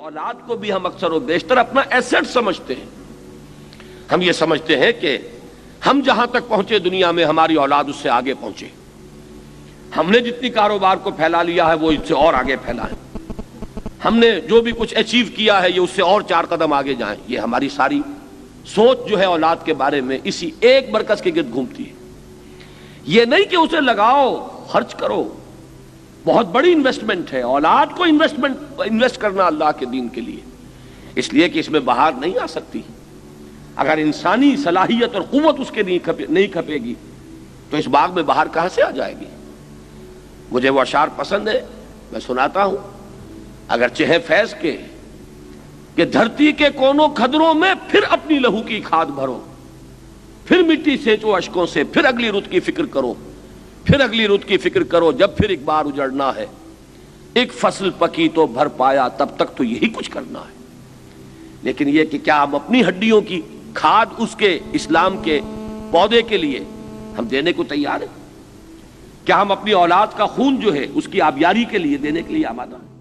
اولاد کو بھی ہم اکثر و بیشتر اپنا ایسٹ سمجھتے ہیں. ہم یہ سمجھتے ہیں کہ ہم جہاں تک پہنچے دنیا میں ہماری اولاد اس سے آگے پہنچے. ہم نے جتنی کاروبار کو پھیلا لیا ہے وہ اس سے اور آگے پھیلائیں. ہم نے جو بھی کچھ اچیو کیا ہے یہ اس سے اور 4 قدم آگے جائیں. یہ ہماری ساری سوچ جو ہے اولاد کے بارے میں اسی ایک مرکز کے گرد گھومتی ہے. یہ نہیں کہ اسے لگاؤ خرچ کرو. بہت بڑی انویسٹمنٹ ہے اولاد کو انویسٹ کرنا اللہ کے دین کے لیے، اس لیے کہ اس میں بہار نہیں آ سکتی. اگر انسانی صلاحیت اور قوت اس کے نہیں کھپے گی تو اس باغ میں بہار کہاں سے آ جائے گی؟ مجھے وہ اشعار پسند ہے، میں سناتا ہوں. اگرچہ ہے فیض کے کہ دھرتی کے کونوں کھدروں میں پھر اپنی لہو کی کھاد بھرو، پھر مٹی سینچو اشکوں سے، پھر اگلی رت کی فکر کرو، پھر اگلی رت کی فکر کرو، جب پھر ایک بار اجڑنا ہے. ایک فصل پکی تو بھر پایا، تب تک تو یہی کچھ کرنا ہے. لیکن یہ کہ کیا ہم اپنی ہڈیوں کی کھاد اس کے اسلام کے پودے کے لیے ہم دینے کو تیار ہیں؟ کیا ہم اپنی اولاد کا خون جو ہے اس کی آبیاری کے لیے دینے کے لیے آمادہ ہیں؟